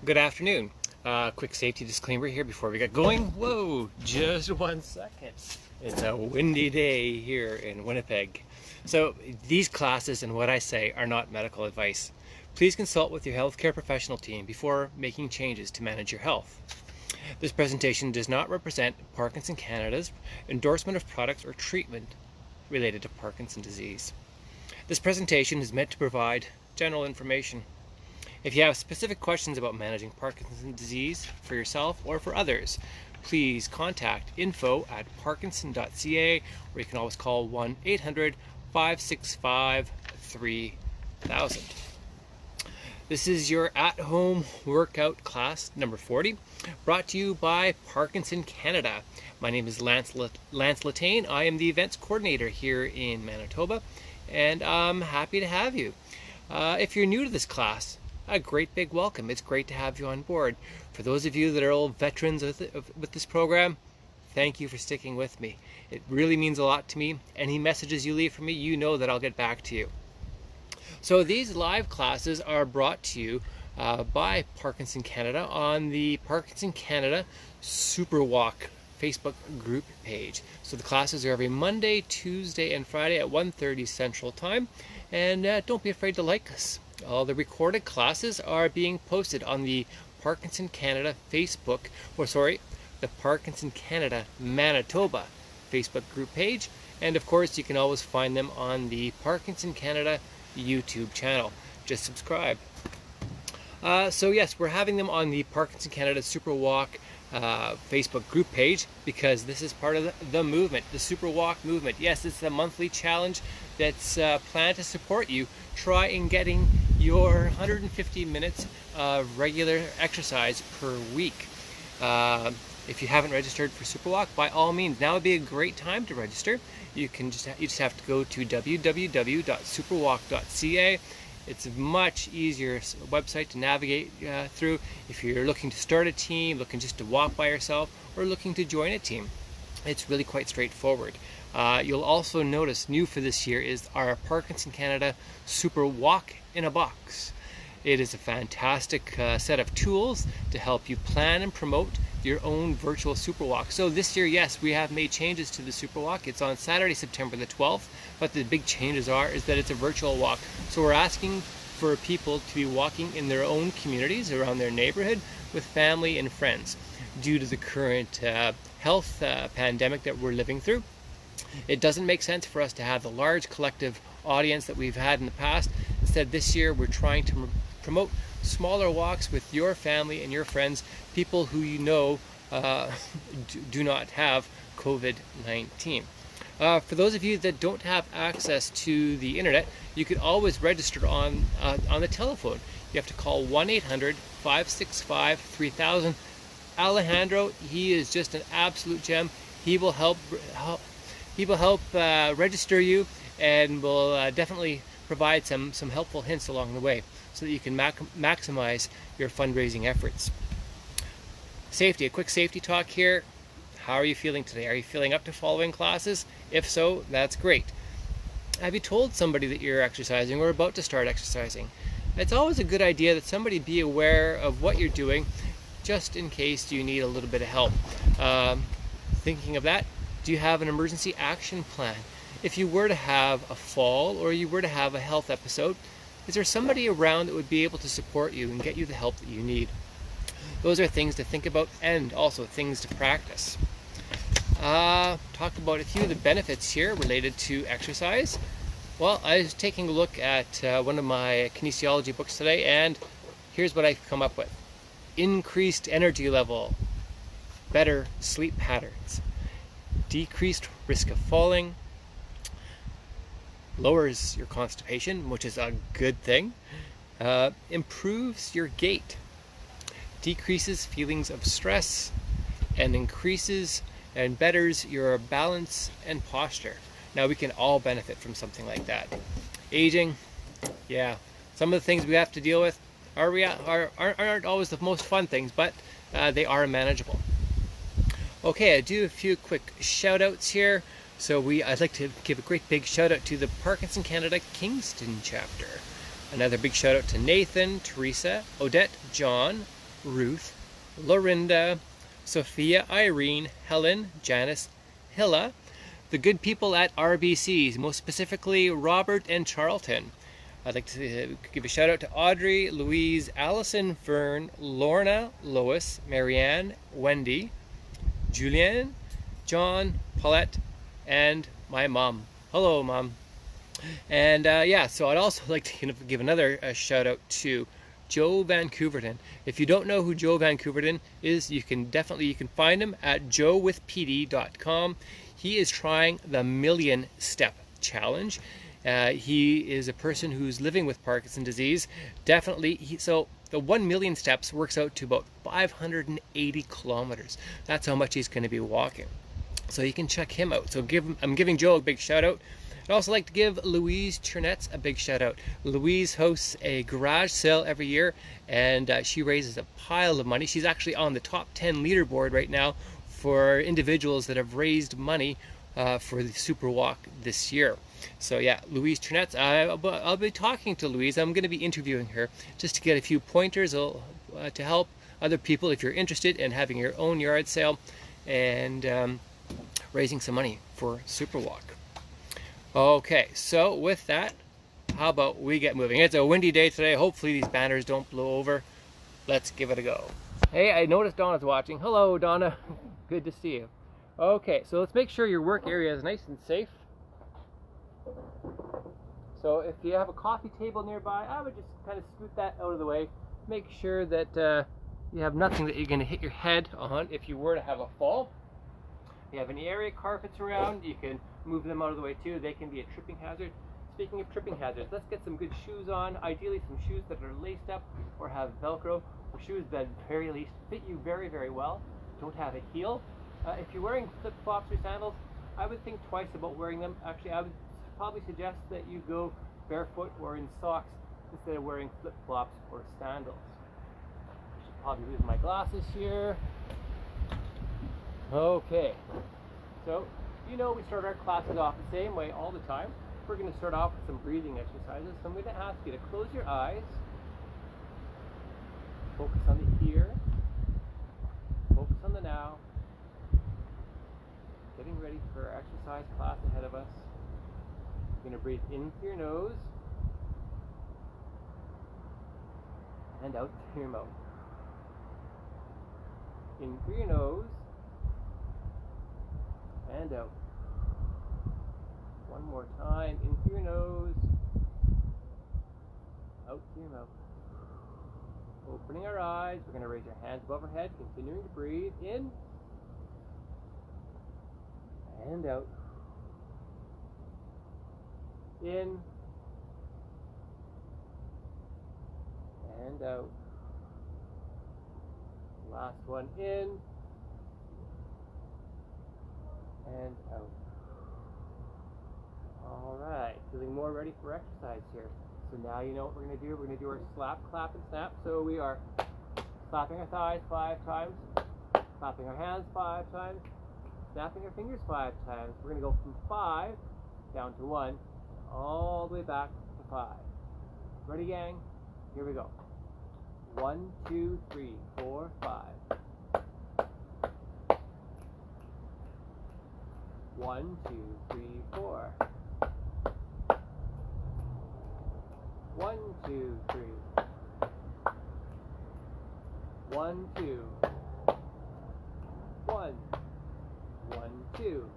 Good afternoon. Quick safety disclaimer here before we get going. Whoa, just 1 second. It's a windy day here in Winnipeg. So these classes and what I say are not medical advice. Please consult with your healthcare professional team before making changes to manage your health. This presentation does not represent Parkinson Canada's endorsement of products or treatment related to Parkinson's disease. This presentation is meant to provide general information. If you have specific questions about managing Parkinson's disease for yourself or for others, please contact info@parkinson.ca, or you can always call 1-800-565-3000. This is your at-home workout class number 40, brought to you by Parkinson Canada. My name is Lance Letain. I am the events coordinator here in Manitoba, and I'm happy to have you. If you're new to this class, a great big welcome. It's great to have you on board. For those of you that are old veterans with this program, thank you for sticking with me. It really means a lot to me. Any messages you leave for me, you know that I'll get back to you. So these live classes are brought to you by Parkinson Canada on the Parkinson Canada Superwalk Facebook group page. So the classes are every Monday, Tuesday, and Friday at 1:30 Central Time. And don't be afraid to like us. All the recorded classes are being posted on the Parkinson Canada Facebook, the Parkinson Canada Manitoba Facebook group page. And of course, you can always find them on the Parkinson Canada YouTube channel. Just subscribe. So yes, we're having them on the Parkinson Canada Superwalk Facebook group page because this is part of the movement, the Superwalk movement. Yes, it's a monthly challenge that's planned to support you. Try in getting your 150 minutes of regular exercise per week. If you haven't registered for Superwalk, by all means, now would be a great time to register. You just have to go to www.superwalk.ca. It's a much easier website to navigate through if you're looking to start a team, looking just to walk by yourself, or looking to join a team. It's really quite straightforward. You'll also notice new for this year is our Parkinson Canada Superwalk in a Box. It is a fantastic set of tools to help you plan and promote your own virtual Superwalk. So this year, yes, we have made changes to the Superwalk. It's on Saturday, September the 12th, but the big changes is that it's a virtual walk. So we're asking for people to be walking in their own communities around their neighborhood with family and friends. Due to the current health pandemic that we're living through, it doesn't make sense for us to have the large collective audience that we've had in the past. Instead, this year we're trying to promote smaller walks with your family and your friends, people who you know do not have COVID-19. For those of you that don't have access to the internet, you can always register on the telephone. You have to call 1-800-565-3000. Alejandro, he is just an absolute gem. He will help register you, and will definitely provide some helpful hints along the way so that you can maximize your fundraising efforts. Safety, a quick safety talk here. How are you feeling today? Are you feeling up to following classes? If so, that's great. Have you told somebody that you're exercising or about to start exercising? It's always a good idea that somebody be aware of what you're doing, just in case you need a little bit of help. Thinking of that, do you have an emergency action plan? If you were to have a fall or you were to have a health episode, is there somebody around that would be able to support you and get you the help that you need? Those are things to think about, and also things to practice. Talk about a few of the benefits here related to exercise. Well, I was taking a look at one of my kinesiology books today, and here's what I've come up with. Increased energy level, better sleep patterns, decreased risk of falling, lowers your constipation, which is a good thing, improves your gait, decreases feelings of stress, and increases and betters your balance and posture. Now, we can all benefit from something like that. Aging, yeah, some of the things we have to deal with aren't always the most fun things, but they are manageable. Okay, I do a few quick shout outs here. So I'd like to give a great big shout out to the Parkinson Canada Kingston chapter. Another big shout out to Nathan, Teresa, Odette, John, Ruth, Lorinda, Sophia, Irene, Helen, Janice, Hilla, the good people at RBCs, most specifically Robert and Charlton. I'd like to give a shout out to Audrey, Louise, Allison, Vern, Lorna, Lois, Marianne, Wendy, Julianne, John, Paulette, and my mom. Hello, Mom. And yeah, so I'd also like to give another shout out to Joe Vancouverton. If you don't know who Joe Vancouverton is, you can find him at joewithpd.com. He is trying the Million Step Challenge. He is a person who's living with Parkinson's disease. So the 1 million steps works out to about 580 kilometers. That's how much he's going to be walking. So you can check him out. So I'm giving Joe a big shout out. I'd also like to give Louise Chernetz a big shout out. Louise hosts a garage sale every year, and she raises a pile of money. She's actually on the top 10 leaderboard right now for individuals that have raised money for the Superwalk this year. So yeah, Louise Chernetz, I'll be talking to Louise. I'm going to be interviewing her just to get a few pointers to help other people if you're interested in having your own yard sale and raising some money for Superwalk. Okay, so with that, how about we get moving? It's a windy day today. Hopefully these banners don't blow over. Let's give it a go. Hey, I noticed Donna's watching. Hello, Donna. Good to see you. Okay, so let's make sure your work area is nice and safe. So if you have a coffee table nearby, I would just kind of scoot that out of the way. Make sure that you have nothing that you're going to hit your head on if you were to have a fall. If you have any area carpets around, you can move them out of the way too. They can be a tripping hazard. Speaking of tripping hazards, let's get some good shoes on. Ideally some shoes that are laced up or have Velcro, or shoes that at very least fit you very, very well. Don't have a heel. If you're wearing flip-flops or sandals, I would think twice about wearing them. Actually, I would probably suggest that you go barefoot or in socks instead of wearing flip-flops or sandals. I should probably lose my glasses here. Okay, so you know we start our classes off the same way all the time. We're going to start off with some breathing exercises. So I'm going to ask you to close your eyes, focus on the here, focus on the now, getting ready for our exercise class ahead of us. You're going to breathe in through your nose and out through your mouth. In through your nose and out. One more time, in through your nose, out through your mouth. Opening our eyes, we're going to raise our hands above our head, continuing to breathe in and out. In and out. Last one, in and out. Alright, feeling more ready for exercise here. So now you know what we're going to do. We're going to do our slap, clap, and snap. So we are slapping our thighs 5 times, clapping our hands 5 times, snapping our fingers 5 times. We're going to go from 5 down to 1, all the way back to 5. Ready, gang? Here we go. 1, 2, 3, 4, 5. 1, 2, 3, 4. 1, 2, 3. 1, 2. 1. 1, 2.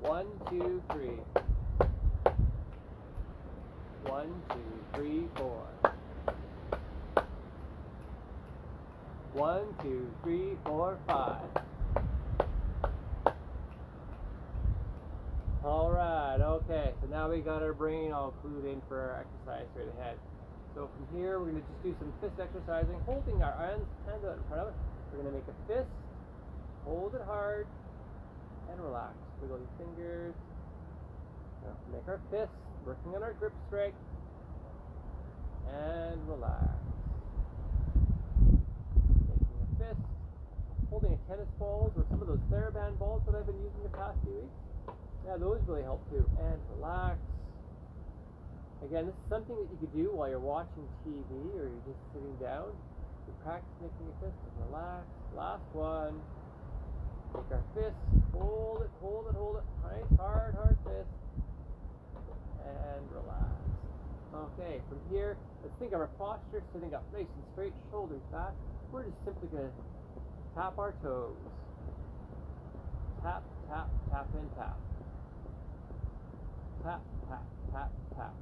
1, 2, 3. 1, 2, 3, 4. 1, 2, 3, 4, 5. Alright, okay, so now we got our brain all clued in for our exercise straight ahead. So from here, we're going to just do some fist exercising, holding our hands out in front of us. We're going to make a fist, hold it hard, and relax. Wiggle your fingers. Now make our fist, working on our grip strength, and relax. Making a fist, holding a tennis ball or some of those TheraBand balls that I've been using the past few weeks. Yeah, those really help too. And relax. Again, this is something that you could do while you're watching TV or you're just sitting down. practice making a fist. Relax. Last one. Take our fist. Hold it, hold it, hold it. Nice, hard, hard fist. And relax. Okay, from here, let's think of our posture, sitting up nice and straight, shoulders back. We're just simply going to tap our toes. Tap, tap, tap, and tap. Tap, tap, tap, tap.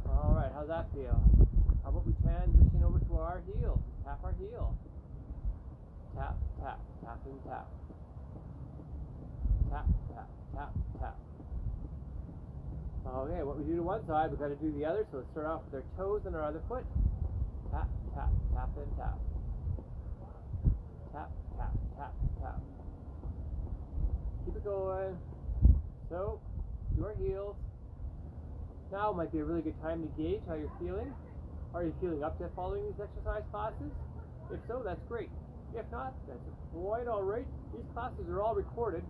Alright, how's that feel? How about we transition over to our heels? Tap our heel. Tap, tap, tap, and tap. Tap, tap, tap, tap. Okay, what we do to one side, we've got to do the other, so let's start off with our toes and our other foot. Tap, tap, tap, and tap. Tap, tap, tap, tap. Keep it going. So, do our heels. Now might be a really good time to gauge how you're feeling. Are you feeling up to following these exercise classes? If so, that's great. If not, that's quite alright. These classes are all recorded,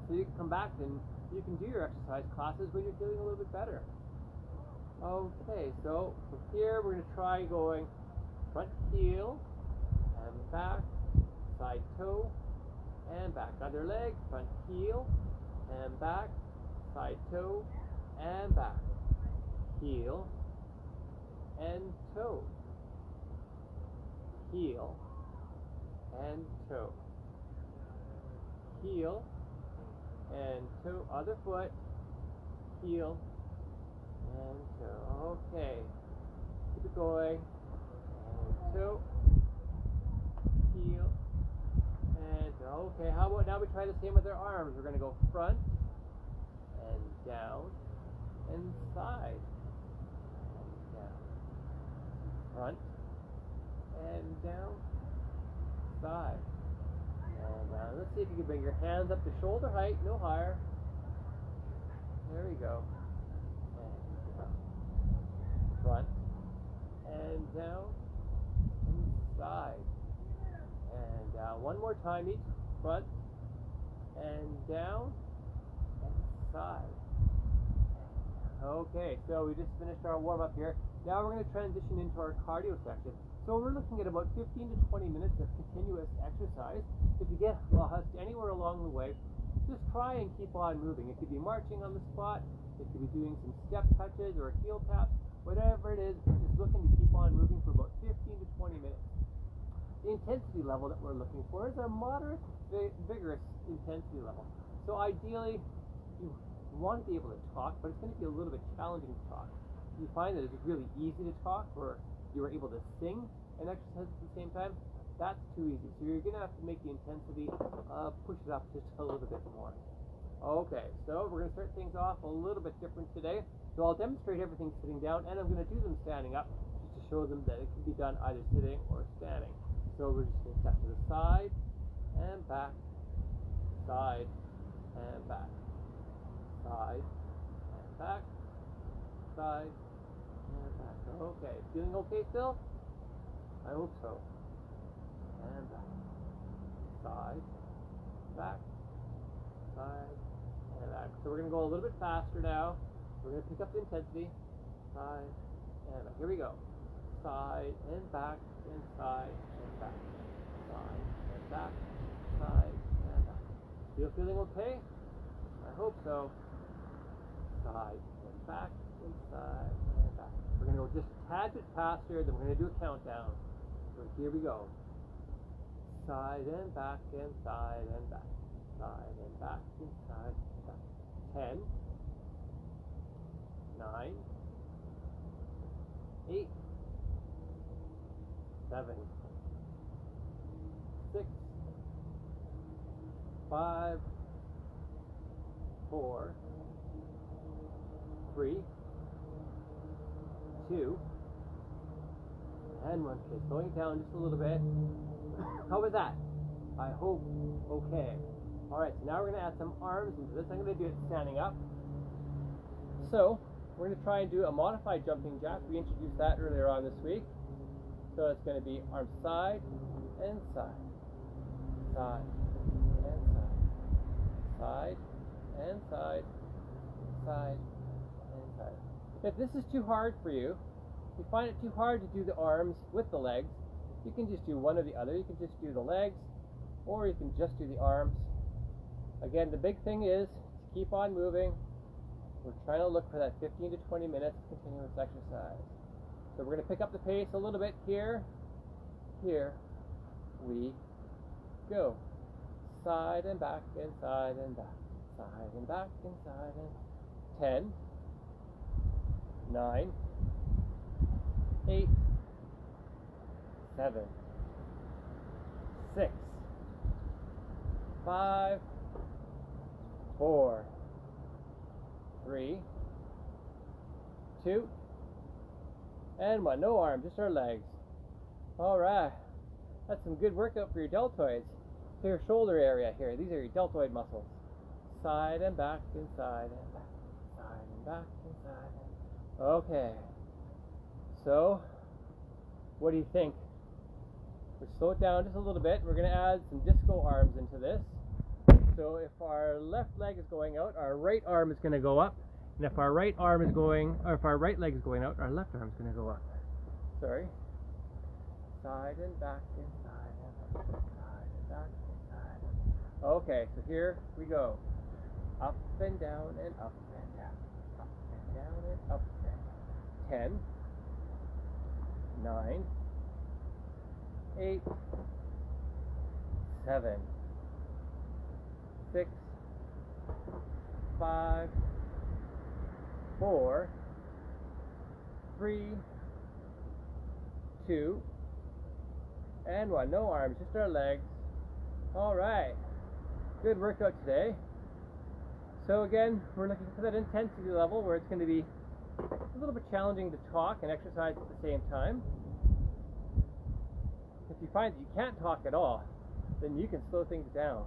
so you can come back and you can do your exercise classes when you're feeling a little bit better. Okay, so from here we're going to try going front heel and back, side toe and back. Other leg, front heel and back, side toe and back. Heel and toe. Heel and toe. Heel and toe, other foot, heel, and toe. Okay, keep it going. And toe, heel, and toe. Okay, how about now we try the same with our arms? We're going to go front and down and side and down. Front and down, side. And let's see if you can bring your hands up to shoulder height, no higher. There we go. And down. Front and down and side. And down. One more time each. Front and down and side. Okay, so we just finished our warm up here. Now we're going to transition into our cardio section. So we're looking at about 15 to 20 minutes of continuous exercise. If you get lost anywhere along the way, just try and keep on moving. It could be marching on the spot, it could be doing some step touches or heel taps, whatever it is, we're just looking to keep on moving for about 15 to 20 minutes. The intensity level that we're looking for is a moderate, vigorous intensity level. So ideally, you want to be able to talk, but it's going to be a little bit challenging to talk. You find that it's really easy to talk, or you were able to sing and exercise at the same time, that's too easy. So you're going to have to make the intensity push it up just a little bit more. Okay, so we're going to start things off a little bit different today. So I'll demonstrate everything sitting down, and I'm going to do them standing up just to show them that it can be done either sitting or standing. So we're just going to step to the side and back, side and back, side and back, side and back. Okay, feeling okay still? I hope so. And back. Side, back, side, and back. So we're going to go a little bit faster now. We're going to pick up the intensity. Side, and back. Here we go. Side, and back, and side, and back. Side, and back, side, and back. Still feeling okay? I hope so. Side, and back, and side, and back. We're going to go just a tad bit faster, then we're going to do a countdown. So here we go. Side and back and side and back. Side and back and side and back. 10, 9, 8, 7, 6, 5, 4, 3, 2, and 1. Okay, slowing it down just a little bit. How was that? I hope okay. Alright, so now we're going to add some arms into this. I'm going to do it standing up. So, we're going to try and do a modified jumping jack. We introduced that earlier on this week. So it's going to be arm side and side. Side and side. Side and side. Side and side. If this is too hard for you, If you find it too hard to do the arms with the legs, you can just do one or the other. You can just do the legs, or you can just do the arms. Again, the big thing is to keep on moving. We're trying to look for that 15 to 20 minutes of continuous exercise. So we're going to pick up the pace a little bit here. Here we go. Side and back and side and back. Side and back and side and 10, 9, 8, 7, 6, 5, 4, 3, 2, and 1. No arms, just our legs. Alright, that's some good workout for your deltoids. So your shoulder area here, these are your deltoid muscles. Side and back and side and back, side and back and side and... Okay, so what do you think? We'll slow it down just a little bit. We're going to add some disco arms into this. So if our left leg is going out, our right arm is going to go up. And if our right arm is going, or if our right leg is going out, our left arm is going to go up. Sorry. Side and back and side and back, side and back and side and back. Okay, so here we go. Up and down and up and down. Up and down and up and down. 10, 9, 8, 7, 6, 5, 4, 3, 2, and 1. No arms, just our legs. Alright, good workout today. So again, we're looking for that intensity level where it's going to be a little bit challenging to talk and exercise at the same time. If you find that you can't talk at all, then you can slow things down.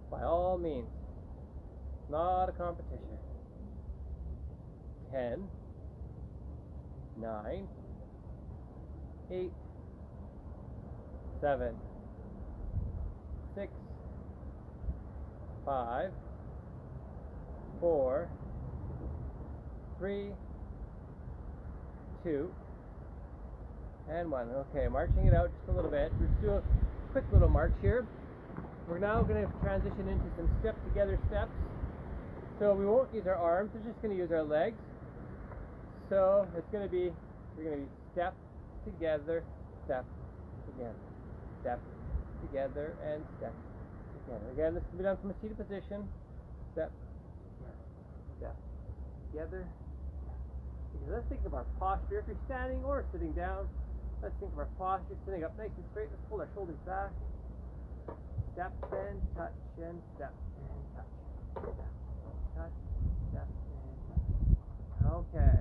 By all means. Not a competition. 10, 9, 8, 7, 6, 5, 4, 3, 2, and 1. Okay, marching it out just a little bit. We're just doing a quick little march here. We're now going to transition into some step-together steps. So we won't use our arms, we're just going to use our legs. So it's going to be, we're going to be step together, step together, step together, and step together. Again, this can be done from a seated position. Step, step, together. Because let's think of our posture. If you're standing or sitting down, let's think of our posture. Sitting up nice and straight. Let's pull our shoulders back. Step and touch and step and touch. Step, touch, step and touch. Okay.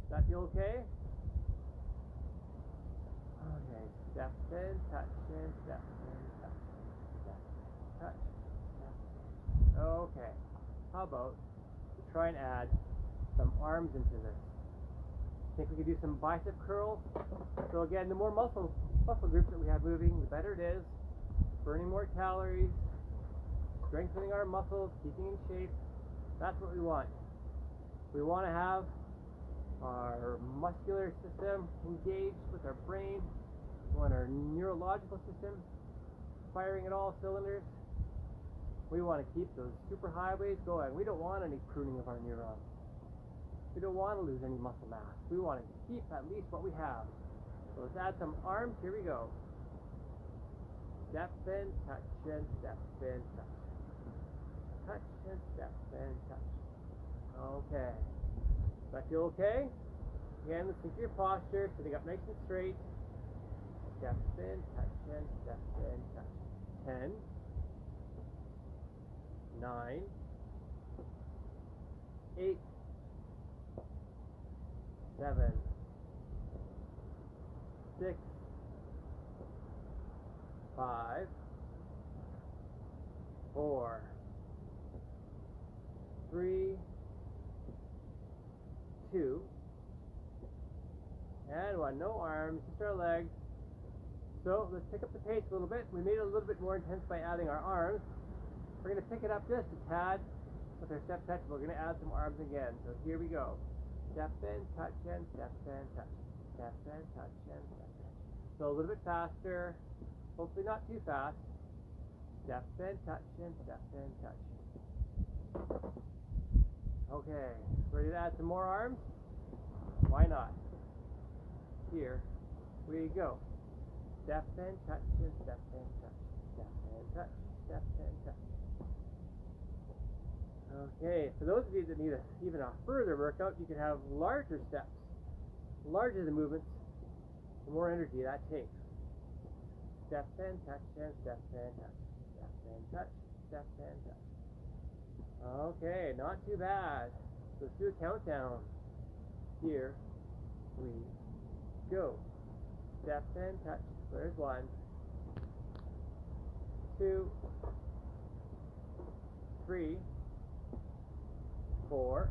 Does that feel okay? Okay. Step and touch and step and touch. Step, touch, step. Okay. How about we try and add some arms into this? I think we could do some bicep curls. So again, the more muscle groups that we have moving, the better it is. Burning more calories, strengthening our muscles, keeping in shape. That's what we want. We want to have our muscular system engaged with our brain. We want our neurological system firing at all cylinders. We want to keep those superhighways going. We don't want any pruning of our neurons. We don't want to lose any muscle mass. We want to keep at least what we have. So let's add some arms. Here we go. Step and touch and step and touch. Touch and step and touch. Okay. Does that feel okay? Again, let's think of your posture. Sitting up nice and straight. Step and touch and step and touch. 10, 9, 8, 7, 6, 5, 4, 3, 2, and 1. No arms, just our legs. So let's pick up the pace a little bit. We made it a little bit more intense by adding our arms. We're going to pick it up just a tad with our step touch. We're going to add some arms again. So here we go. Step and touch and step and touch. Step and touch and step and touch. So a little bit faster. Hopefully not too fast. Step and touch and step and touch. Okay, ready to add some more arms? Why not? Here we go. Step and touch and step and touch. Step and touch, step and touch. Okay, for those of you that need even a further workout, you can have larger steps. Larger the movements, the more energy that takes. Step and touch and step and touch. Step and touch, step and touch. Okay, not too bad. Let's do a countdown. Here we go. Step and touch. There's 1, 2, 3, 4,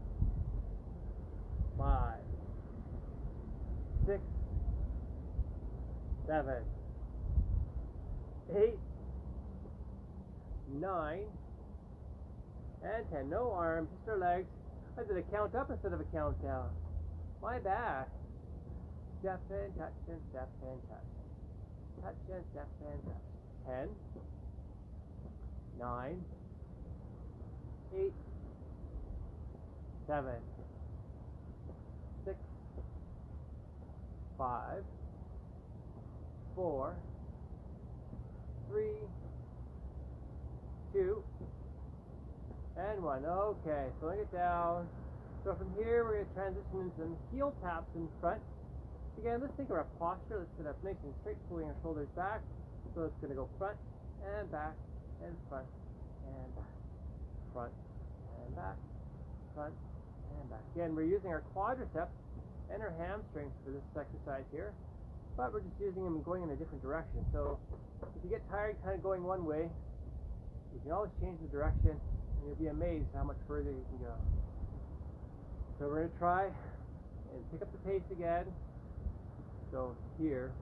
5, 6, 7, 8, 9, and 10. No arms, just our legs. I did a count up instead of a countdown. My bad. Step and touch and step and touch. Touch and step and touch. 10, 9, 8, 7, 6, 5, 4, 3, 2, and 1. Okay, slowing it down. So from here we're going to transition into some heel taps in front. Again, let's think of our posture. Let's sit up nice and straight, pulling our shoulders back. So it's going to go front and back and front and back. Front and back. Front and back. Again, we're using our quadriceps and our hamstrings for this exercise here, but we're just using them going in a different direction. So if you get tired kind of going one way, you can always change the direction and you'll be amazed how much further you can go. So we're going to try and pick up the pace again. So here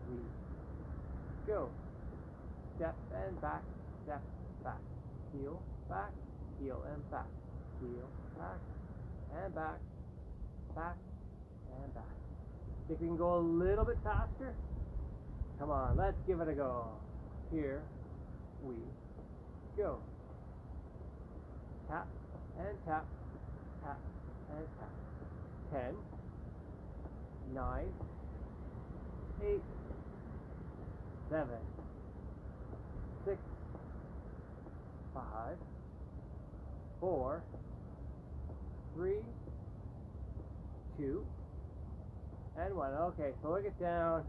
we go. Step and back, step, back. Heel, back, heel and back. Heel, back, and back, back, and back. Think we can go a little bit faster? Come on, let's give it a go. Here we go. Tap and tap, tap and tap. 10, 9, 8, 7, 6, 5, 4, 3, 2, and 1. Okay, slowing it down.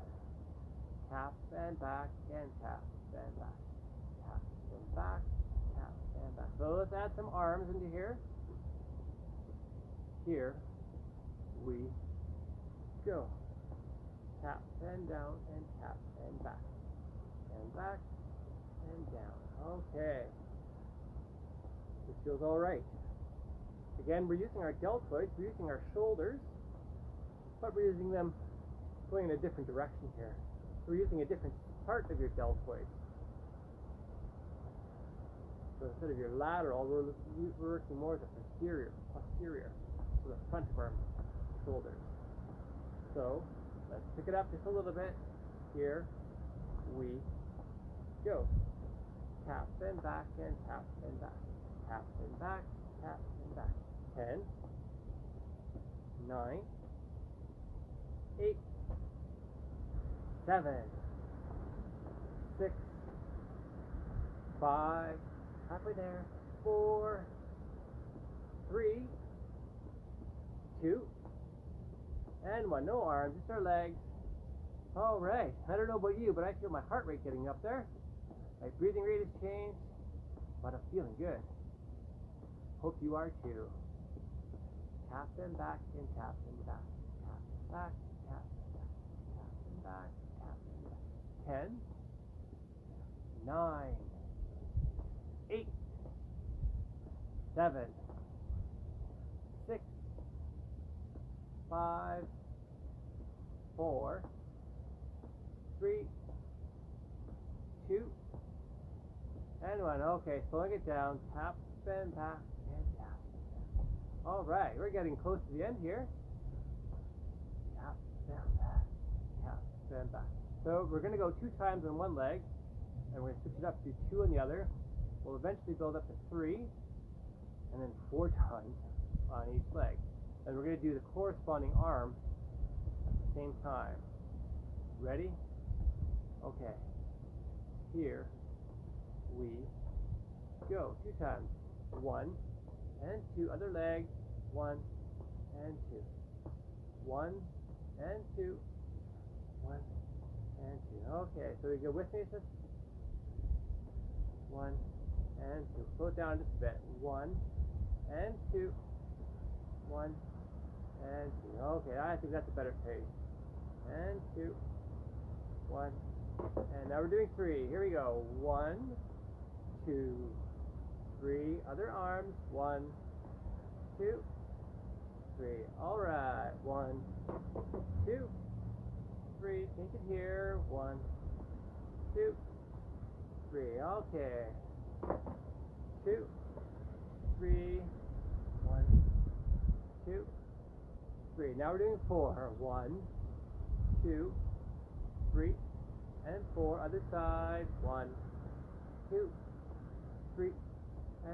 Tap and back and tap and back. Tap and back, tap and back. So let's add some arms into here. Here we go. Tap and down and tap and back. And back and down. Okay. This feels alright. Again, we're using our deltoids, we're using our shoulders, but we're using them going in a different direction here. We're using a different part of your deltoids. So instead of your lateral, we're working more the posterior, so the front of our shoulders. So let's pick it up just a little bit. Here we go. Tap and back and tap and back. Tap and back, tap and back. 10, 9, 8, 7, 6, 5, halfway there, 4, 3, 2, and 1. No arms, just our legs. All right, I don't know about you, but I feel my heart rate getting up there. My breathing rate has changed, but I'm feeling good. Hope you are too. Tap and back and tap and back. Tap and back, tap and back. Tap and back, tap and back. 10, 9, 8, 7, 6, 5, 4, 3, 2, and 1. Okay, slowing it down. Tap and back and tap. All right, we're getting close to the end here. Tap, stand back. Tap, stand back. So we're going to go 2 times on one leg, and we're going to switch it up to 2 on the other. We'll eventually build up to 3, and then 4 times on each leg. And we're going to do the corresponding arm at the same time. Ready? Okay. Here we go. 2 times. 1 and 2. Other leg. 1 and 2. 1 and 2. 1 and 2. Okay, so you go with me. It says 1 and 2. Slow it down just a bit. 1 and 2. 1 and 2. Okay, I think that's a better pace. And 2. 1. And now we're doing 3. Here we go. 1, 2, 3. Other arms. 1, 2, 3. All right. 1, 2, 3. Change it here. 1, 2, 3. Okay. 2, 3. 1, 2, 3. Now we're doing 4. 1, 2, 3, and 4. Other side. 1, 2, 3,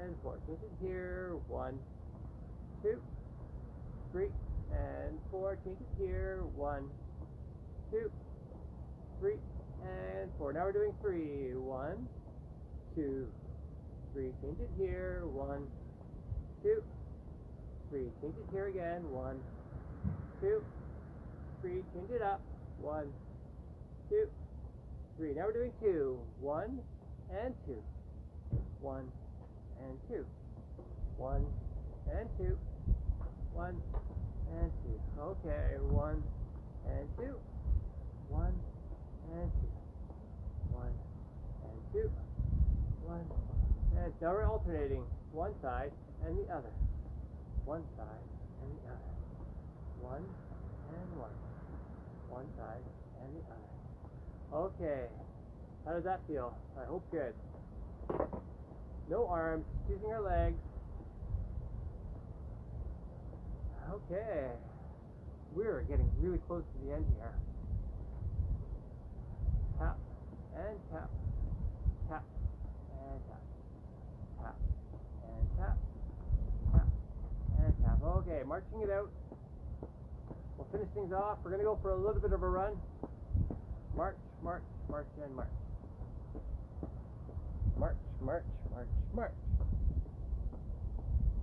and 4. Change it here. 1, 2, 3, and 4. Change it here. 1, 2, 3, and 4. Now we're doing 3. 1, 2, 3. Change it here. 1, 2, 3. Change it here again. 1, 2, 3. Change it up. 1, 2, 3. Now we're doing 2. 1 and 2. 1 and 2. 1 and 2. 1 and 2. Okay. 1 and 2. 1 and 2. 1 and 2. 1 and now we're alternating one side and the other. One side and the other. 1 and 1. One side and the other. Okay. How does that feel? I hope good. No arms, just using our legs. Okay. We're getting really close to the end here. Tap and tap. Tap and tap. Tap and tap. Tap and tap. Okay, marching it out. We'll finish things off. We're going to go for a little bit of a run. March, march, march, and march. March, march, march, march.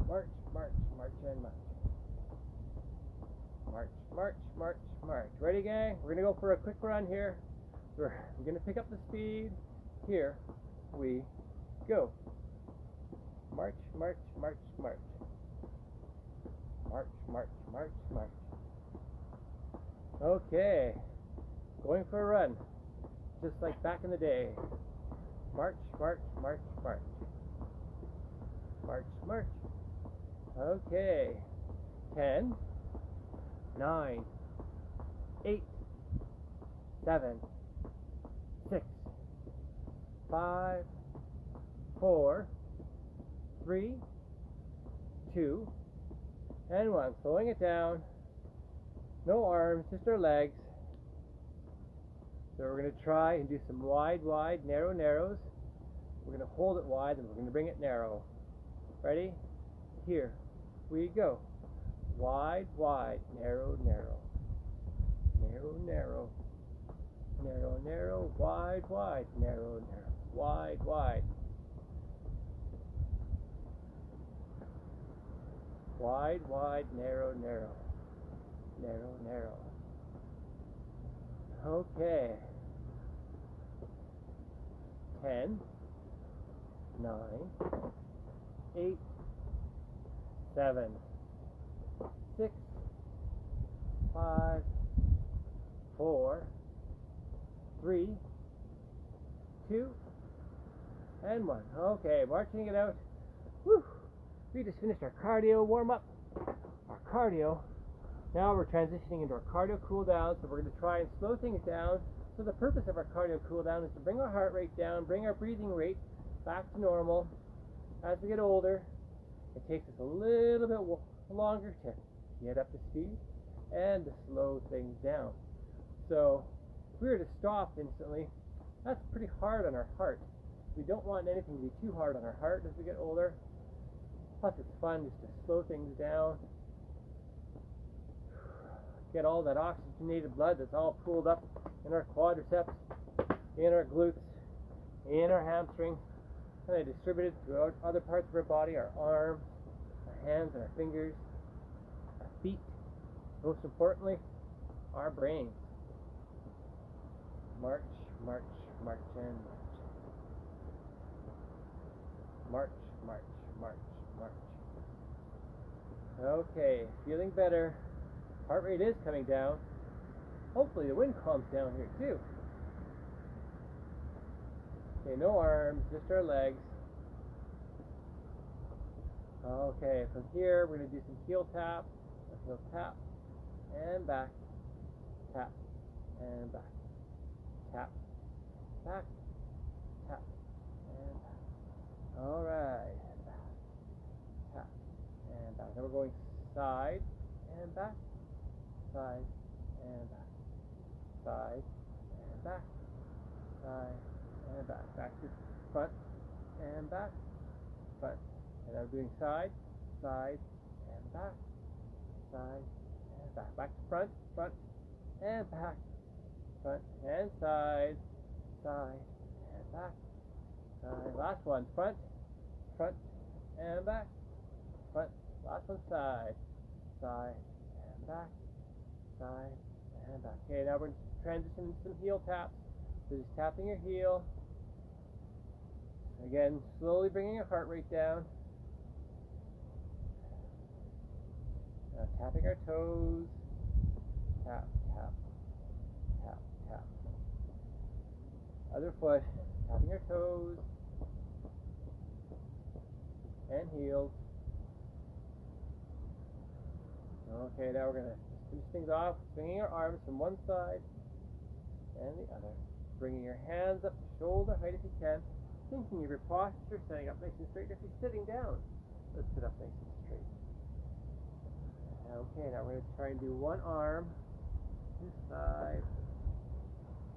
March, march, march, and march. March, march, march, march. Ready, gang? We're going to go for a quick run here. We're going to pick up the speed. Here we go. March, march, march, march. March, march, march, march. Okay. Going for a run. Just like back in the day. March, march, march, march. March, march. Okay. 10, 9, 8, 7, 6, 5, 4, 3, 2, and 1. Slowing it down. No arms, just our legs. So we're going to try and do some wide, wide, narrow, narrows. We're going to hold it wide and we're going to bring it narrow. Ready? Here we go. Wide, wide, narrow, narrow. Narrow, narrow. Narrow, narrow, wide, wide, narrow, narrow. Wide, wide. Wide, wide, narrow, narrow. Narrow, narrow. Okay. 10, 9, 8, 7, 6, 5, 4, 3, 2, and 1. Okay, marching it out. Whew. We just finished our cardio warm-up. Our cardio. Now we're transitioning into our cardio cool down, so we're going to try and slow things down. So the purpose of our cardio cool down is to bring our heart rate down, bring our breathing rate back to normal. As we get older, it takes us a little longer to get up to speed and to slow things down. So if we were to stop instantly, that's pretty hard on our heart. We don't want anything to be too hard on our heart as we get older. Plus it's fun just to slow things down. Get all that oxygenated blood that's all pooled up in our quadriceps, in our glutes, in our hamstring, and they distribute it throughout other parts of our body, our arms, our hands and our fingers, our feet, most importantly, our brains. March, march, march, and march. March, march, march, march. Okay, feeling better. Heart rate is coming down. Hopefully the wind calms down here too. Okay, no arms, just our legs. Okay, from here we're going to do some heel tap, heel tap, and back, tap, and back, tap, back, tap, and back. Alright, tap, and back. Now we're going side and back, side and back, side and back, side and back. Back to front and back, front. And now we're doing side, side, and back, side, and back. Back to front, front, and back, front, and side, side, and back, side. Last one, front, front, and back, front. Last one, side, side, and back, side, and back. Okay, now we're transitioning to some heel taps. So just tapping your heel. Again, slowly bringing your heart rate down. Now tapping our toes. Tap, tap, tap, tap. Other foot. Tapping our toes. And heels. Okay, now we're going to finish things off, swinging our arms from one side and the other. Bringing your hands up to shoulder height if you can. Thinking of your posture, standing up nice and straight. If you're sitting down, let's sit up nice and straight. Okay, now we're going to try and do one arm to side,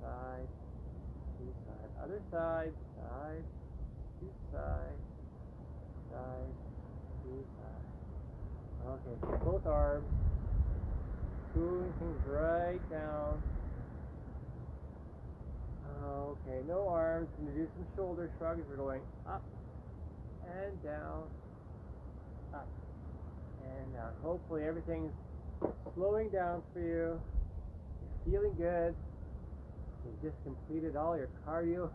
side, to side. Other side, side, to side, side, to side. Okay, so both arms, cooling things right down. Okay, no arms. Going to do some shoulder shrugs. We're going up and down, up and down. Hopefully everything's slowing down for you. You're feeling good. You just completed all your cardio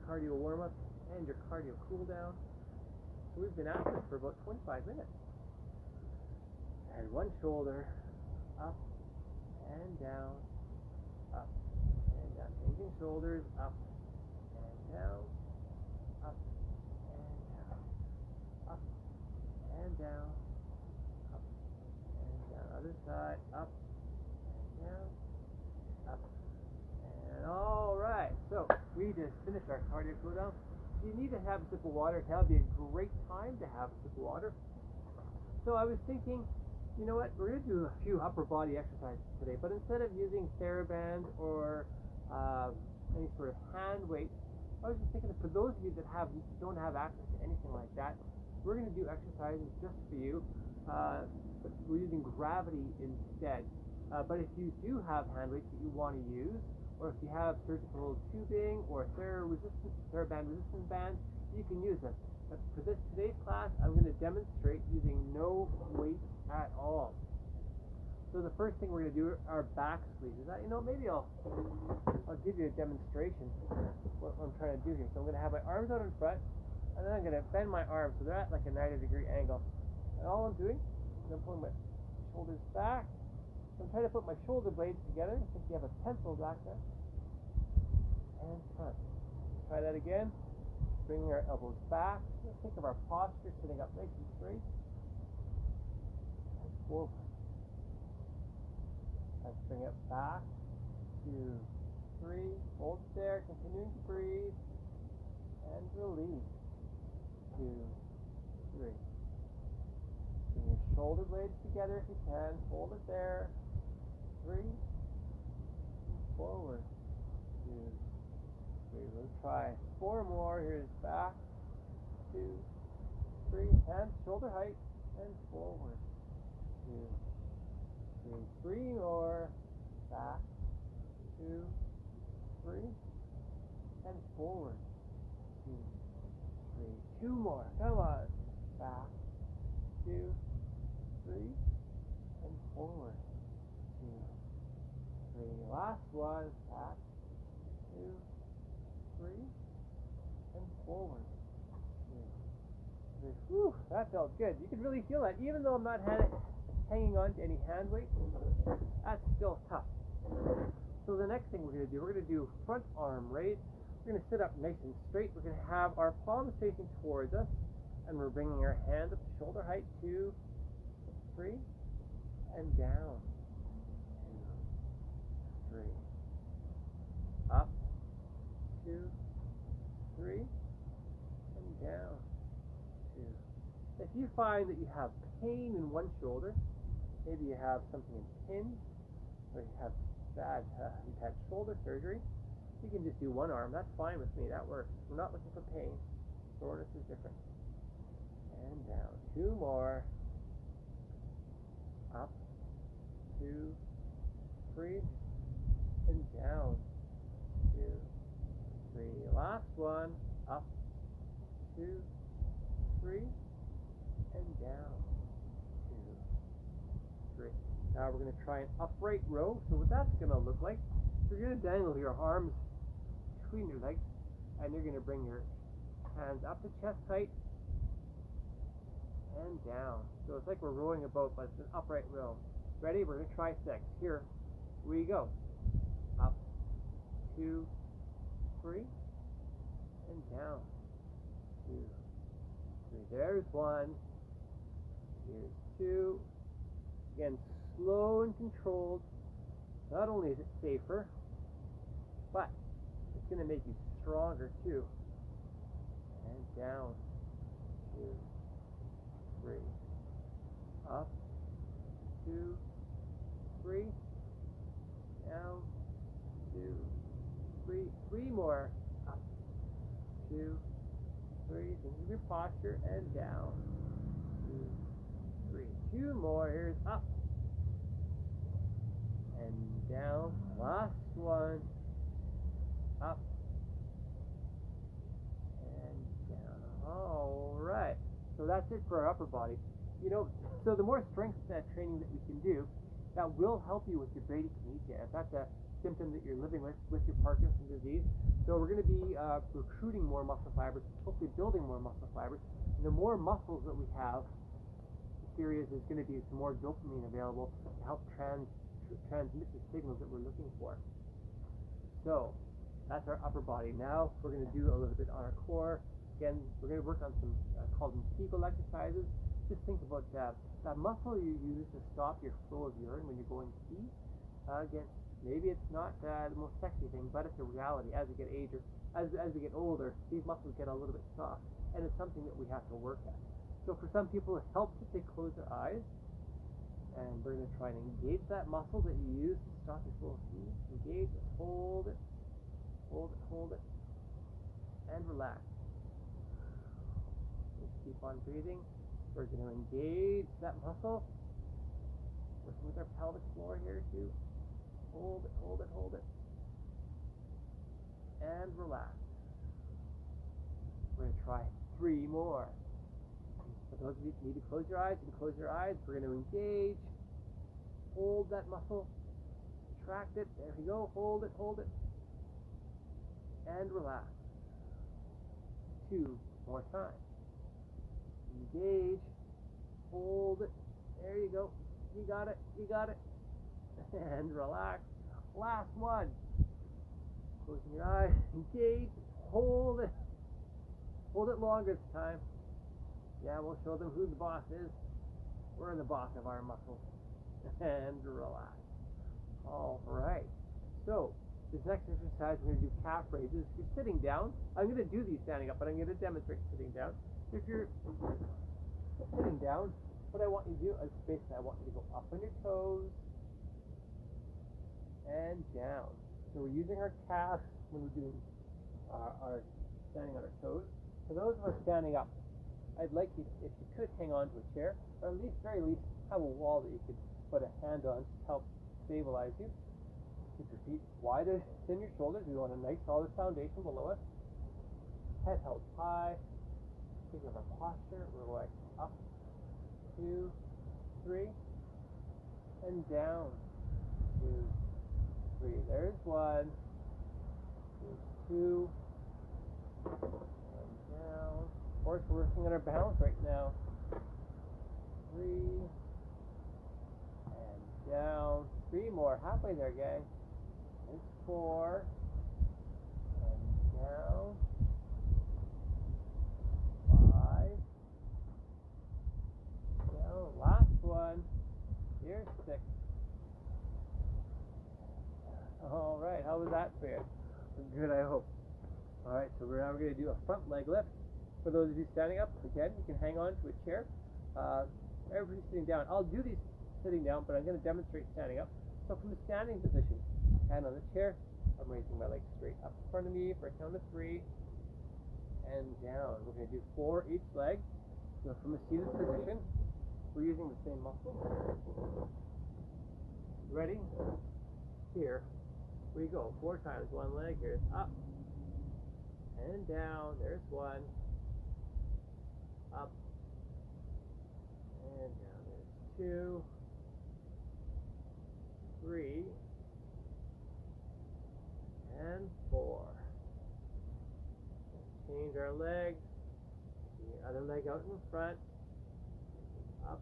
warm-up and your cardio cool-down. So we've been at this for about 25 minutes. And one shoulder, up and down, up and down. Changing shoulders, up and down, up and down, up and down, up and down. Other side, up and down, up and all right. So we just finished our cardio cool down. If you need to have a sip of water, now would be a great time to have a sip of water. So I was thinking, you know what, we're going to do a few upper body exercises today, but instead of using TheraBand or any sort of hand weight, I was just thinking that for those of you that don't have access to anything like that, we're going to do exercises just for you, but we're using gravity instead. But if you do have hand weights that you want to use, or if you have surgical tubing or TheraBand resistance bands, you can use them. But for today's class, I'm going to demonstrate using no weight at all. So the first thing we're going to do are back squeezes. Maybe I'll give you a demonstration of what I'm trying to do here. So I'm going to have my arms out in front, and then I'm going to bend my arms so they're at like a 90-degree angle. And all I'm doing is I'm pulling my shoulders back. I'm trying to put my shoulder blades together. I think you have a pencil back there. And front. Try that again. Bringing our elbows back. Let's think of our posture, sitting up nice and straight. And forward. Let's bring it back. 2, 3. Hold it there. Continuing to breathe. And release. 2, 3. Bring your shoulder blades together if you can. Hold it there. 3. Forward. 2, 3. We'll try 4 more. Here's back. 2, 3. Hands shoulder height and forward. 2, 3. 3 more. Back. 2, 3. And forward. 2, 3. 2 more. Come on. Back. 2, 3. And forward. 2, 3. Last one. Back. 2, 3. And forward. 2, 3. Whew, that felt good. You can really feel that. Even though I'm not hanging on to any hand weight, that's still tough. So the next thing we're going to do front arm raise. We're going to sit up nice and straight. We're going to have our palms facing towards us, and we're bringing our hands up to shoulder height. 2, 3, and down. 2, 3. Up. 2, 3, and down. 2. If you find that you have pain in one shoulder, maybe you have something impinged, or you have you've had shoulder surgery, you can just do one arm. That's fine with me. That works. We're not looking for pain. Soreness is different. And down. 2 more. Up. 2, 3, and down. 2, 3. Last one. Up. 2, 3, and down. 2, 3. Now we're going to try an upright row. So what that's going to look like, you're going to dangle your arms between your legs, and you're going to bring your hands up to chest height and down. So it's like we're rowing a boat, but it's an upright row. Ready? We're going to try 6. Here we go. Up. 2, 3, and down. 2, 3. There's 1. Here's 2. Again, slow and controlled. Not only is it safer, but it's going to make you stronger too. And down. 2, 3. Up. 2, 3. Down. 2, 3. 3 more. Up. 2, 3. Think of your posture and down. 2, 3. 2 more. Here's up. And down. Last one. Up. And down. Alright. So that's it for our upper body. You know, so the more strength training that we can do, that will help you with your bradykinesia. If that's a symptom that you're living with your Parkinson's disease. So we're going to be recruiting more muscle fibers, hopefully building more muscle fibers. And the more muscles that we have, the theory is there's going to be some more dopamine available to help transmit the signals that we're looking for. So that's our upper body. Now we're going to do a little bit on our core. Again, we're going to work on some called them Kegel exercises. Just think about that muscle you use to stop your flow of urine when you're going to pee. Again, maybe it's not the most sexy thing, but it's a reality. As we get older, as we get older, these muscles get a little bit soft, and it's something that we have to work at. So for some people, it helps if they close their eyes. And we're going to try and engage that muscle that you use to stop your flow of pee. Engage it, hold it, hold it, hold it, and relax. Just keep on breathing. We're going to engage that muscle. Working with our pelvic floor here too. Hold it, hold it, hold it. And relax. We're going to try 3 more. For those of you who need to close your eyes, you can close your eyes. We're going to engage. Hold that muscle. Contract it. There we go. Hold it, hold it. And relax. 2 more times. Engage. Hold it. There you go. You got it. You got it. And relax. Last one. Closing your eyes. Engage. Hold it. Hold it longer this time. Yeah, we'll show them who the boss is. We're the boss of our muscles. And relax. All right. So, this next exercise, we're going to do calf raises. If you're sitting down, I'm going to do these standing up, but I'm going to demonstrate sitting down. If you're sitting down, what I want you to do is basically I want you to go up on your toes and down. So we're using our calves when we're doing our standing on our toes. For those of us standing up, I'd like you, if you could, hang on to a chair, or at least, very least, have a wall that you could put a hand on to help stabilize you. Keep your feet wider than your shoulders. We want a nice solid foundation below us. Head held high. Think of our posture. We're going up, 2, 3, and down, 2, 3. There's 1, there's 2, and down. Of course, we're working on our balance right now. 3, and down. 3 more. Halfway there, gang. There's 4, and down. 5, down. Last one. Here's 6. All right. How was that for you? Good, I hope. All right. So now we're going to do a front leg lift. For those of you standing up, again, you can hang on to a chair. Everybody's sitting down. I'll do these sitting down, but I'm going to demonstrate standing up. So from the standing position, hand on the chair, I'm raising my legs straight up in front of me for a count of 3, and down. We're going to do 4 each leg. So from a seated position, we're using the same muscle. Ready? Here we go. 4 times. 1 leg. Here's up and down. There's 1. Up and down. There's 2, 3, and 4. Change our legs. The other leg out in front. Up,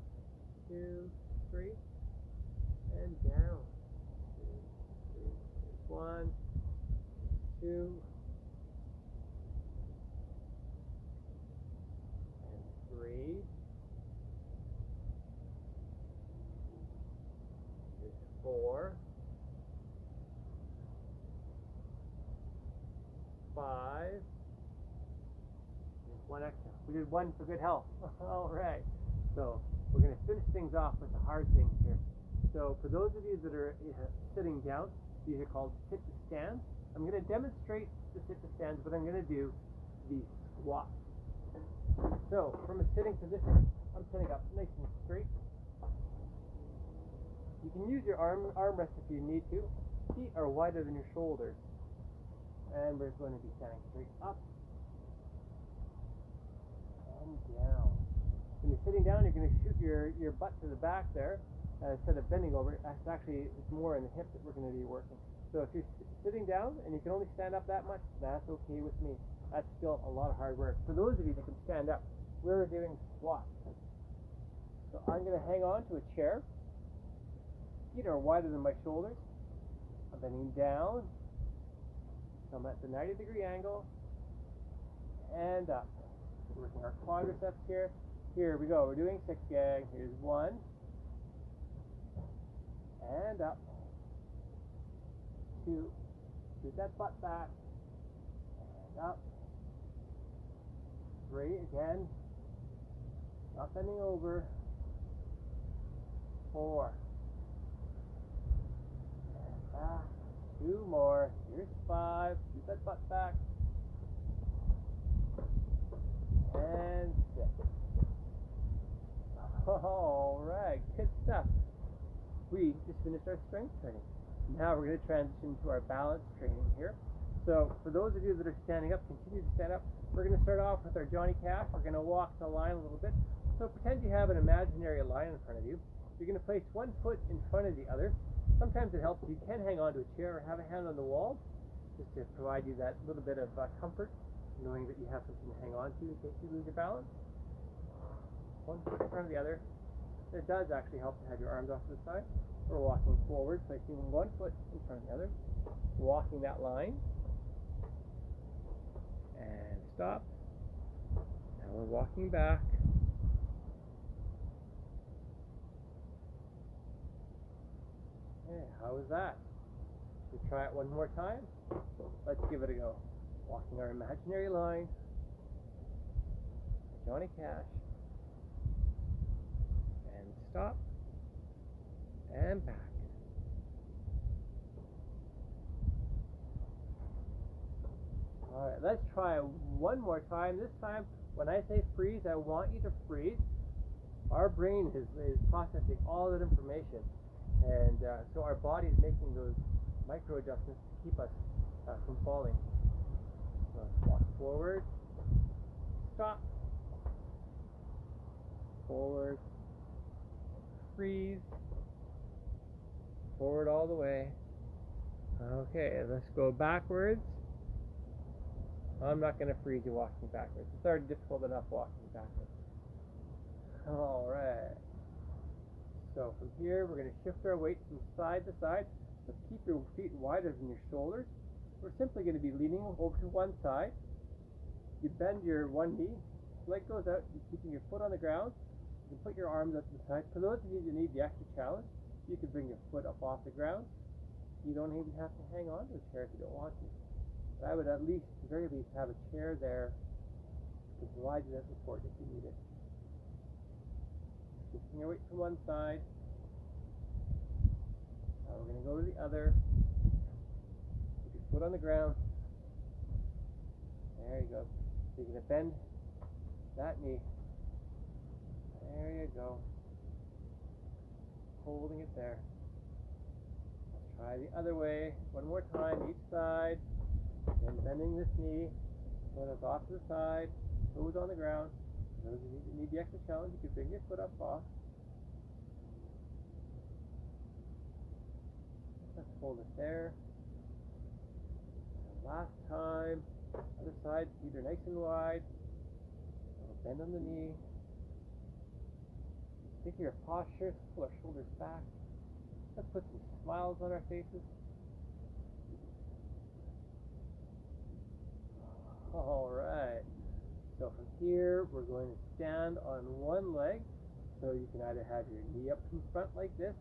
2, 3, and down. 2, 3. 1, 2, and 3. Here's 4, 5. There's 1 extra. We did 1 for good health. All right. So we're going to finish things off with the hard things here. So for those of you that are sitting down, these are called sit-to-stands. I'm going to demonstrate the sit-to-stands, but I'm going to do the squats. So from a sitting position, I'm sitting up nice and straight. You can use your arm rest if you need to. Feet are wider than your shoulders. And we're going to be standing straight up and down. When you're sitting down, you're going to shoot your butt to the back there instead of bending over. It's more in the hip that we're going to be working. So if you're sitting down and you can only stand up that much, that's okay with me. That's still a lot of hard work. For those of you that can stand up, we're doing squats. So I'm going to hang on to a chair. Feet are wider than my shoulders. I'm bending down. So I'm at the 90-degree angle and up. We're working our quadriceps here. Here we go. We're doing 6, gang. Here's 1 and up. 2. Shoot that butt back and up. 3 again. Not bending over. 4 and back. 2 more. Here's 5. Shoot that butt back. And 6. All right, good stuff. We just finished our strength training. Now we're going to transition to our balance training here. So for those of you that are standing up, continue to stand up. We're going to start off with our Johnny Cash. We're going to walk the line a little bit. So pretend you have an imaginary line in front of you. You're going to place 1 foot in front of the other. Sometimes it helps. You can hang on to a chair or have a hand on the wall just to provide you that little bit of comfort, knowing that you have something to hang on to in case you lose your balance. 1 foot in front of the other. It does actually help to have your arms off to the side. We're walking forward, placing 1 foot in front of the other, walking that line, and stop. Now we're walking back. Okay, how was that? Should we try it one more time? Let's give it a go. Walking our imaginary line. Johnny Cash. Stop. And back. Alright, let's try one more time. This time, when I say freeze, I want you to freeze. Our brain is processing all that information. And so our body is making those micro adjustments to keep us from falling. So walk forward. Stop. Forward. Freeze. Forward all the way. Okay, let's go backwards. I'm not going to freeze you walking backwards. It's already difficult enough walking backwards. Alright. So from here, we're going to shift our weight from side to side. Let's keep your feet wider than your shoulders. We're simply going to be leaning over to one side. You bend your one knee, leg goes out, you're keeping your foot on the ground. You can put your arms up to the side. For those of you who need the extra challenge, you can bring your foot up off the ground. You don't even have to hang on to the chair if you don't want to. But I would at least, at the very least, have a chair there to provide you that support if you need it. Shifting your weight from one side. Now we're going to go to the other. Put your foot on the ground. There you go. So you're going to bend that knee. There you go. Holding it there. Let's try the other way. One more time, each side. Then bending this knee. Foot is off to the side. Toes on the ground. Those of you who need the extra challenge, you can bring your foot up off. Let's hold it there. And last time. Other side, feet are nice and wide. A little bend on the knee. Think of your posture, pull our shoulders back. Let's put some smiles on our faces. Alright. So from here, we're going to stand on one leg. So you can either have your knee up in front like this,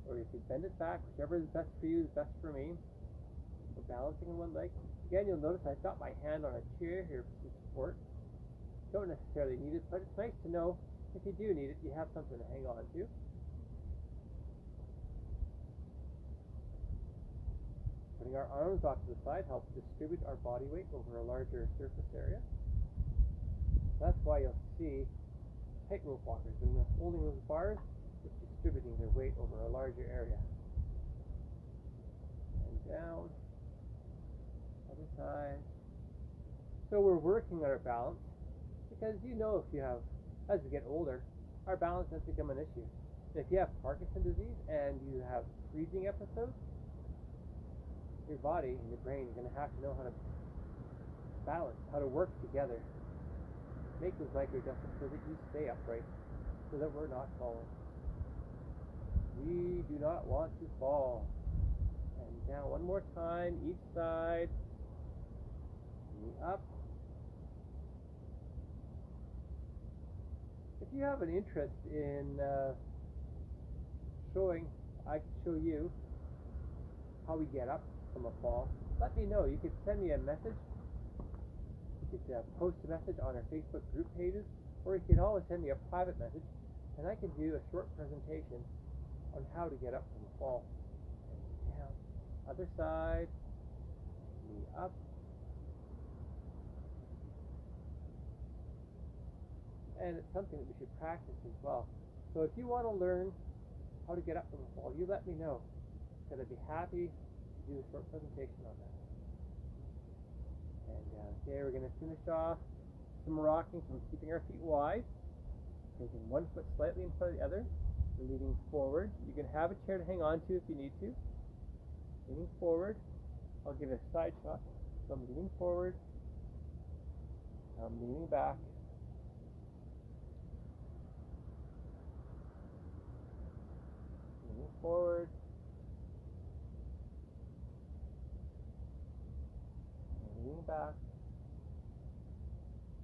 or you can bend it back. Whichever is best for you is best for me. We're balancing on one leg. Again, you'll notice I've got my hand on a chair here for support. Don't necessarily need it, but it's nice to know if you do need it, you have something to hang on to. Putting our arms off to the side helps distribute our body weight over a larger surface area. That's why you'll see tightrope walkers, when they're holding those bars, it's distributing their weight over a larger area. And down. Other side. So we're working on our balance, because you know, if you have, as we get older, our balance has become an issue. If you have Parkinson's disease and you have freezing episodes, your body and your brain are going to have to know how to balance, how to work together. Make those micro adjustments so that you stay upright, so that we're not falling. We do not want to fall. And down one more time, each side. Knee up. If you have an interest in showing, I can show you how we get up from a fall. Let me know. You could send me a message. You could post a message on our Facebook group pages, or you can always send me a private message, and I can do a short presentation on how to get up from a fall. And down. Other side. Knee up. And it's something that we should practice as well. So if you want to learn how to get up from a fall, you let me know, because I'd be happy to do a short presentation on that. And okay, we're going to finish off some rocking from keeping our feet wide, taking one foot slightly in front of the other, leaning forward. You can have a chair to hang on to if you need to. Leaning forward. I'll give it a side shot. So I'm leaning forward. I'm leaning back. Leaning forward. Leaning back.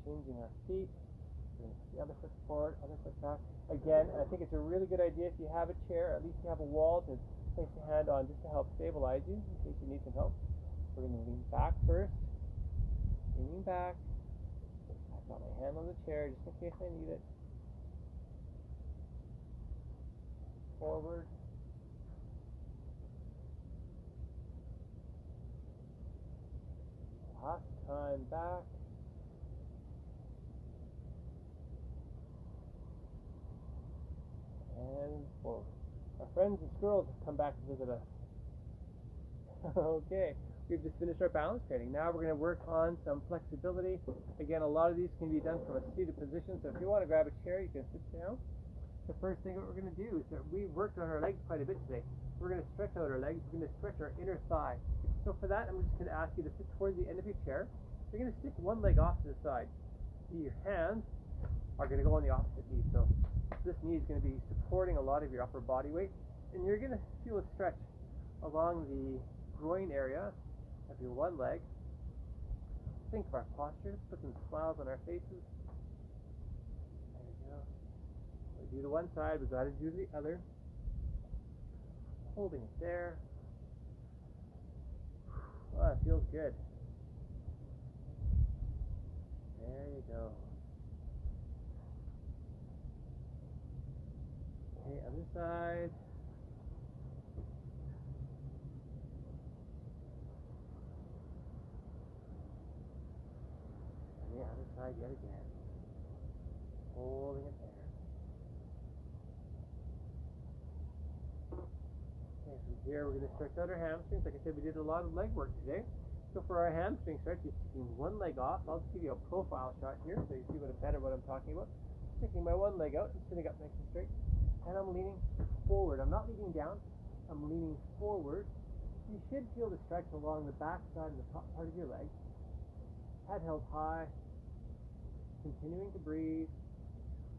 Changing our feet. The other foot forward, other foot back. Again, I think it's a really good idea if you have a chair, at least you have a wall to place your hand on just to help stabilize you in case you need some help. We're going to lean back first. Leaning back. I've got my hand on the chair just in case I need it. forward. Last time back. And forward. Our friends and squirrels have come back to visit us. Okay, we've just finished our balance training. Now we're going to work on some flexibility. Again, a lot of these can be done from a seated position, so if you want to grab a chair, you can sit down. The first thing that we're going to do is that we worked on our legs quite a bit today. We're going to stretch out our legs. We're going to stretch our inner thigh. So for that, I'm just going to ask you to sit towards the end of your chair. You're going to stick one leg off to the side. Your hands are going to go on the opposite knee. So this knee is going to be supporting a lot of your upper body weight, and you're going to feel a stretch along the groin area of your one leg. Think of our posture. Put some smiles on our faces. There we go. We do the one side, we've got to do the other. Holding it there. Oh, it feels good. There you go. Okay, other side. And the other side yet again. Holding it there. Okay, from here we're going to stretch out our hamstrings. Like I said, we did a lot of leg work today. So for our hamstring stretch, you're sticking one leg off. I'll just give you a profile shot here so you see what I'm talking about. Sticking my one leg out and sitting up nice and straight. And I'm leaning forward. I'm not leaning down. I'm leaning forward. You should feel the stretch along the back side and the top part of your leg. Head held high. Continuing to breathe.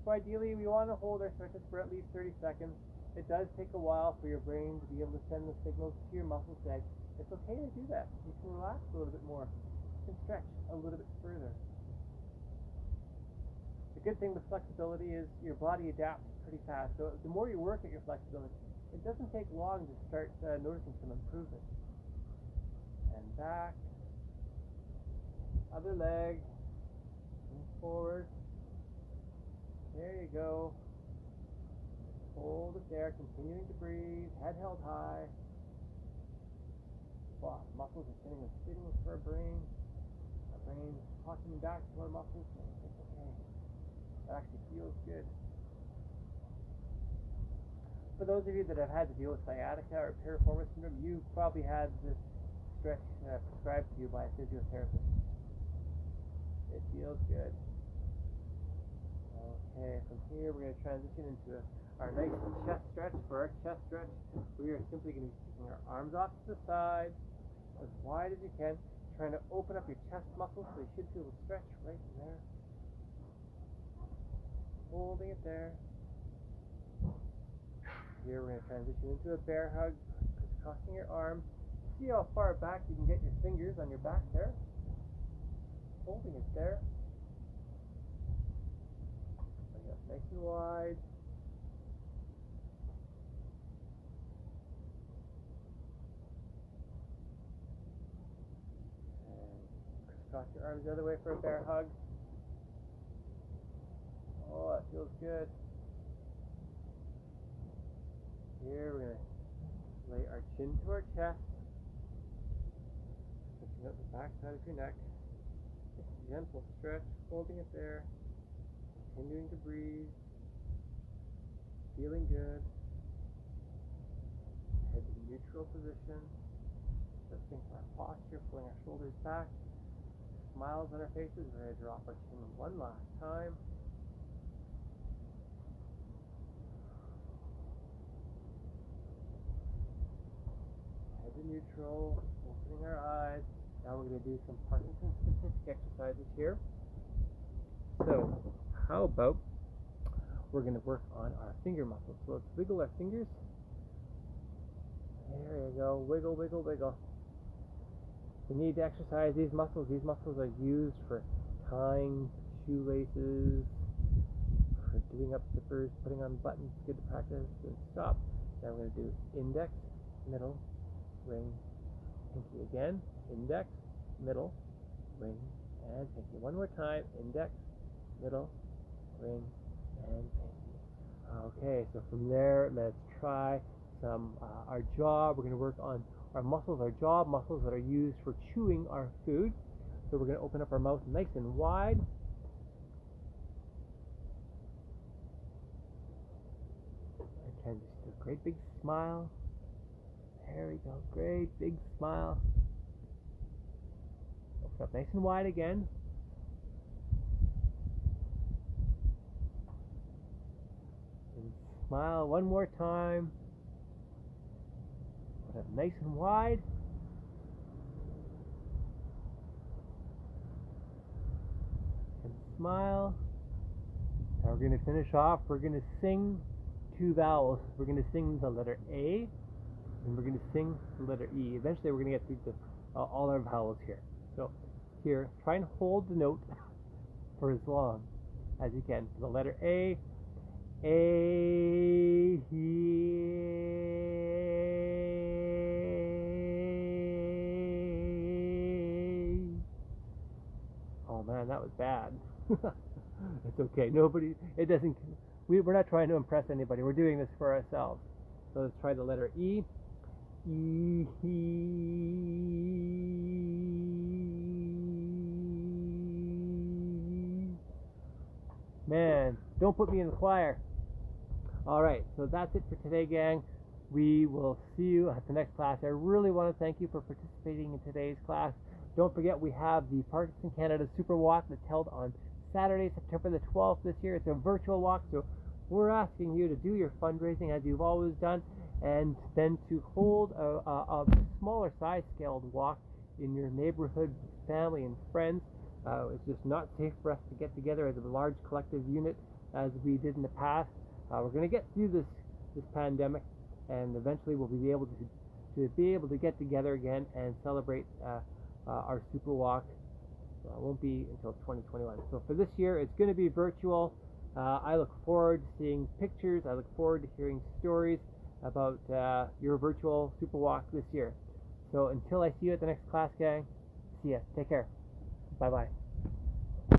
So ideally, we want to hold our stretches for at least 30 seconds. It does take a while for your brain to be able to send the signals to your muscles saying, it's okay to do that. You can relax a little bit more. You can stretch a little bit further. The good thing with flexibility is your body adapts pretty fast. So the more you work at your flexibility, it doesn't take long to start noticing some improvement. And back. Other leg. Move forward. There you go. Hold it there, continuing to breathe. Head held high. Wow, muscles are sitting with signals for our brain. Our brain is talking back to our muscles saying, it's okay. That actually feels good. For those of you that have had to deal with sciatica or piriformis syndrome, you've probably had this stretch prescribed to you by a physiotherapist. It feels good. Okay, from here we're going to transition into our nice chest stretch. For our chest stretch, we are simply going to be sticking our arms off to the side, as wide as you can, trying to open up your chest muscles so you should feel the stretch right there. Holding it there. Here we're going to transition into a bear hug, crossing your arms. See how far back you can get your fingers on your back there. Holding it there. Bring it up nice and wide. Cross your arms the other way for a bear hug. Oh, that feels good. Here we're going to lay our chin to our chest. Stretching out the back side of your neck. Just a gentle stretch, holding it there. Continuing to breathe. Feeling good. Head to neutral position. Lifting our posture, pulling our shoulders back. Smiles on our faces. We're going to drop our chin one last time. Head to neutral, opening our eyes. Now we're going to do some Parkinson specific exercises here. So, how about we're going to work on our finger muscles. So let's wiggle our fingers. There you go. Wiggle, wiggle, wiggle. We need to exercise these muscles. These muscles are used for tying shoelaces, for doing up zippers, putting on buttons. Good to practice. Good stop. Now we're going to do index, middle, ring, pinky again. Index, middle, ring, and pinky. One more time. Index, middle, ring, and pinky. Okay, so from there, let's try some our jaw. We're going to work on our muscles, our jaw muscles that are used for chewing our food. So we're going to open up our mouth nice and wide. And just a great big smile. There we go, great big smile. Open up nice and wide again. And smile one more time. Open up nice and wide. And smile. Now we're going to finish off. We're going to sing two vowels. We're going to sing the letter A, and we're going to sing the letter E. Eventually we're going to get through all our vowels here. So here, try and hold the note for as long as you can. For the letter A, A, oh man, that was bad. It's okay. We're not trying to impress anybody. We're doing this for ourselves. So let's try the letter E. E, man, don't put me in the choir. Alright, so that's it for today, gang. We will see you at the next class. I really want to thank you for participating in today's class. Don't forget, we have the Parkinson Canada Superwalk that's held on Saturday, September the 12th this year. It's a virtual walk, so we're asking you to do your fundraising as you've always done, and then to hold a smaller size scaled walk in your neighborhood, family and friends. It's just not safe for us to get together as a large collective unit as we did in the past. We're going to get through this pandemic, and eventually we'll be able to get together again and celebrate our super walk. It won't be until 2021. So for this year, it's going to be virtual. I look forward to seeing pictures. I look forward to hearing stories about your virtual super walk this year. So until I see you at the next class, gang, see ya. Take care. Bye-bye.